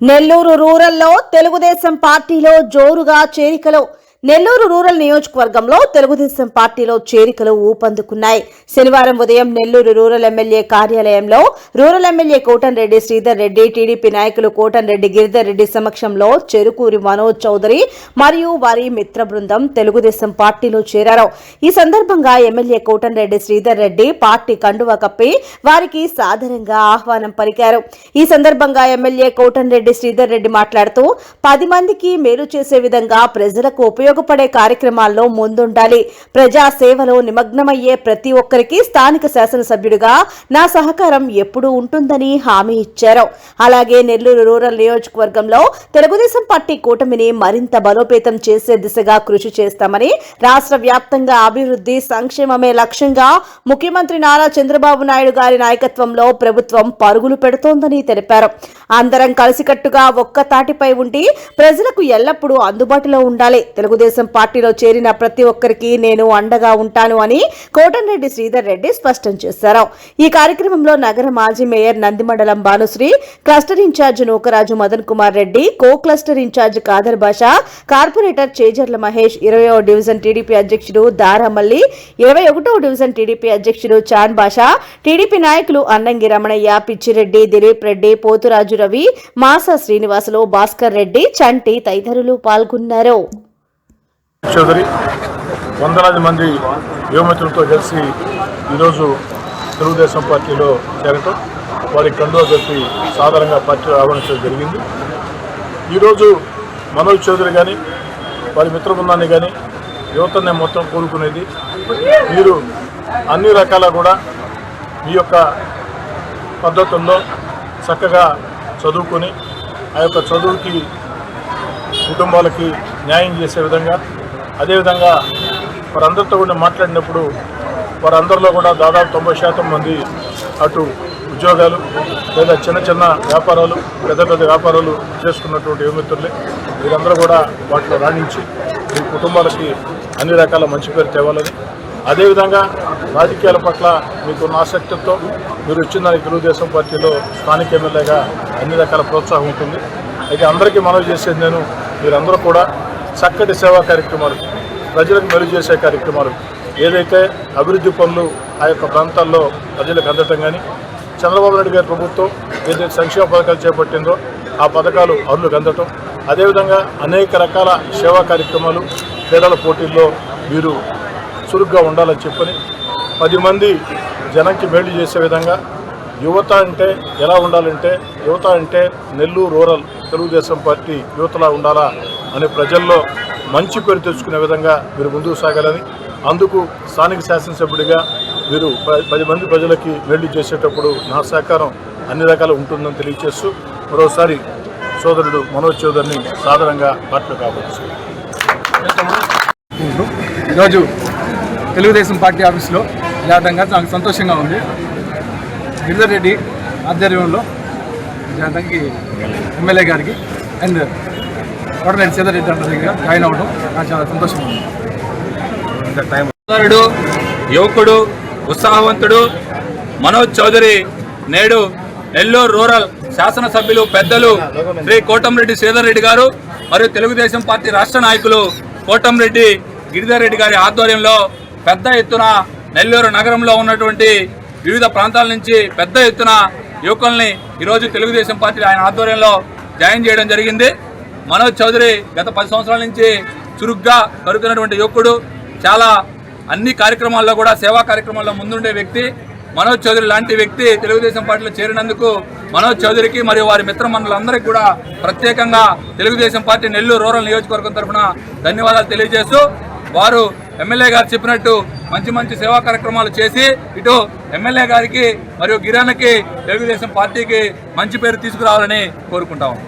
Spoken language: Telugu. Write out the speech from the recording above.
నెల్లూరు రూరల్లో తెలుగుదేశం పార్టీలో జోరుగా చేరికలు. నెల్లూరు రూరల్ నియోజకవర్గంలో తెలుగుదేశం పార్టీలో చేరికలు ఊపందుకున్నాయి. శనివారం ఉదయం నెల్లూరు రూరల్ ఎమ్మెల్యే కార్యాలయంలో rural MLA Kotamreddy Sridhar Reddy, TDP నాయకులు కోటంరెడ్డి గిరిధర్ రెడ్డి సమక్షంలో చెరుకూరి మనోజ్ చౌదరి మరియు వారి మిత్ర బృందం తెలుగుదేశం పార్టీలో చేరారు. ఈ సందర్భంగా ఎమ్మెల్యే కోటంరెడ్డి శ్రీధర్ రెడ్డి పార్టీ కండువా కప్పి వారికి సాదరంగా ఆహ్వానం పలికారు. ఈ సందర్భంగా ఎమ్మెల్యే కోటంరెడ్డి శ్రీధర్ రెడ్డి మాట్లాడుతూ 10 మందికి మేలు చేసే విధంగా ప్రజలకు ఉపయోగపడే కార్యక్రమాల్లో ముందుండాలి. ప్రజా సేవలో నిమగ్నమయ్యే ప్రతి ఒక్కరికి స్థానిక శాసనసభ్యుడిగా నా సహకారం ఎప్పుడూ ఉంటుందని హామీ ఇచ్చారు. అలాగే నెల్లూరు రూరల్ నియోజకవర్గంలో తెలుగుదేశం పార్టీ కూటమిని మరింత బలోపేతం చేసే దిశగా కృషి చేస్తామని, రాష్ట్ర వ్యాప్తంగా అభివృద్ధి సంక్షేమమే లక్ష్యంగా ముఖ్యమంత్రి నారా చంద్రబాబు నాయుడు గారి నాయకత్వంలో ప్రభుత్వం పరుగులు పెడుతోందని తెలిపారు. అందరం కలిసికట్టుగా ఒక్క తాటిపై ఉండి ప్రజలకు ఎల్లప్పుడూ అందుబాటులో ఉండాలి. తెలుగుదేశం పార్టీలో చేరిన ప్రతి ఒక్కరికి నేను అండగా ఉంటాను అని కోటంరెడ్డి శ్రీధర్ రెడ్డి స్పష్టం చేశారు. ఈ కార్యక్రమంలో నగర మాజీ mayor Nandimandalam Bhanushri, cluster incharge Nookaraju Madan Kumar Reddy, co cluster incharge Khader Basha, corporator Chejarla Mahesh, 20వ డివిజన్ టీడీపీ అధ్యక్షుడు దారామల్లి, 21వ డివిజన్ టీడీపీ అధ్యక్షుడు చాన్ బాషా, టీడీపీ నాయకులు అన్నంగి రమణయ్య, పిచ్చిరెడ్డి, దిలీప్ రెడ్డి, పోతురాజు రవి, మాసా శ్రీనివాసులు, భాస్కర్ రెడ్డి, చంటి తదితరులు పాల్గొన్నారు. చౌదరి వందలాది మంది యువమిత్రులతో కలిసి ఈరోజు తెలుగుదేశం పార్టీలో చేరటం, వారికి కండువా కప్పి సాధారణంగా పార్టీలో ఆహ్వానించడం జరిగింది. ఈరోజు మనోజ్ చౌదరి కానీ వారి మిత్ర బృందాన్ని కానీ యువతని మొత్తం కోరుకునేది, మీరు అన్ని రకాల కూడా మీ యొక్క పద్ధతుల్లో చక్కగా చదువుకొని ఆ యొక్క చదువుకి కుటుంబాలకి న్యాయం చేసే విధంగా, అదేవిధంగా వారందరితో కూడా మాట్లాడినప్పుడు వారందరిలో కూడా దాదాపు 90% మంది అటు ఉద్యోగాలు లేదా చిన్న చిన్న వ్యాపారాలు, పెద్ద పెద్ద వ్యాపారాలు చేసుకున్నటువంటి యువమిత్రులే. వీరందరూ కూడా వాటిలో రాణించి మీ కుటుంబాలకి అన్ని రకాల మంచి పేరు తేవాలని, అదేవిధంగా రాజకీయాల పట్ల మీకున్న ఆసక్తితో మీరు వచ్చిన దానికి తెలుగుదేశం పార్టీలో స్థానిక ఎమ్మెల్యేగా అన్ని రకాల ప్రోత్సాహం ఉంటుంది. అయితే అందరికీ మనవి చేసేది నేను, మీరందరూ కూడా చక్కటి సేవా కార్యక్రమాలు, ప్రజలకు మెరుగు చేసే కార్యక్రమాలు, ఏదైతే అభివృద్ధి పనులు ఆ యొక్క ప్రాంతాల్లో ప్రజలకు అందటం కానీ, చంద్రబాబు నాయుడు గారి ప్రభుత్వం ఏదైతే సంక్షేమ పథకాలు చేపట్టిందో ఆ పథకాలు అర్హులకు అందటం, అదేవిధంగా అనేక రకాల సేవా కార్యక్రమాలు, క్రీడల పోటీల్లో మీరు చురుగ్గా ఉండాలని చెప్పని 10 మంది జనంకి మేలు చేసే విధంగా యువత అంటే ఎలా ఉండాలంటే, యువత అంటే నెల్లూరు రూరల్ తెలుగుదేశం పార్టీ యువతలా ఉండాలా అనే ప్రజల్లో మంచి పేరు తెచ్చుకునే విధంగా మీరు ముందుకు సాగాలని, అందుకు స్థానిక శాసనసభ్యుడిగా మీరు 10 మంది ప్రజలకి మేలు చేసేటప్పుడు నా సహకారం అన్ని రకాలు ఉంటుందని తెలియజేస్తూ మరోసారి సోదరుడు మనోజ్ చౌదరిని సాధారణంగా పార్టీలో కావచ్చు. ఈరోజు తెలుగుదేశం పార్టీ ఆఫీస్లో జాతంగా నాకు సంతోషంగా ఉంది. గిరిధర్ రెడ్డి ఆధ్వర్యంలో జాతకి ఎమ్మెల్యే గారికి అండ్ కోటంరెడ్డి శ్రీధర్ రెడ్డి దగ్గర జాయిన్ అవ్వడం నాకు చాలా సంతోషంగా ఉంది. సోదరుడు, యువకుడు, ఉత్సాహవంతుడు మనోజ్ చౌదరి నేడు నెల్లూరు రూరల్ శాసనసభ్యులు పెద్దలు శ్రీ కోటంరెడ్డి శ్రీధర్ రెడ్డి గారు మరియు తెలుగుదేశం పార్టీ రాష్ట్ర నాయకులు కోటంరెడ్డి గిరిధర్ రెడ్డి గారి ఆధ్వర్యంలో పెద్ద ఎత్తున నెల్లూరు నగరంలో ఉన్నటువంటి వివిధ ప్రాంతాల నుంచి పెద్ద ఎత్తున యువకుల్ని ఈరోజు తెలుగుదేశం పార్టీ ఆయన ఆధ్వర్యంలో జాయిన్ చేయడం జరిగింది. మనోజ్ చౌదరి గత 10 సంవత్సరాల నుంచి చురుగ్గా కరుగుతున్నటువంటి యువకుడు, చాలా అన్ని కార్యక్రమాల్లో కూడా సేవా కార్యక్రమాల్లో ముందుండే వ్యక్తి. మనోజ్ చౌదరి లాంటి వ్యక్తి తెలుగుదేశం పార్టీలో చేరినందుకు మనోజ్ చౌదరికి మరియు వారి మిత్రమండలందరికీ కూడా ప్రత్యేకంగా తెలుగుదేశం పార్టీ నెల్లూరు రూరల్ నియోజకవర్గం తరఫున ధన్యవాదాలు తెలియజేస్తూ, వారు ఎమ్మెల్యే గారు చెప్పినట్టు మంచి మంచి సేవా కార్యక్రమాలు చేసి ఇటు ఎమ్మెల్యే గారికి మరియు గిరానకి తెలుగుదేశం పార్టీకి మంచి పేరు తీసుకురావాలని కోరుకుంటాము.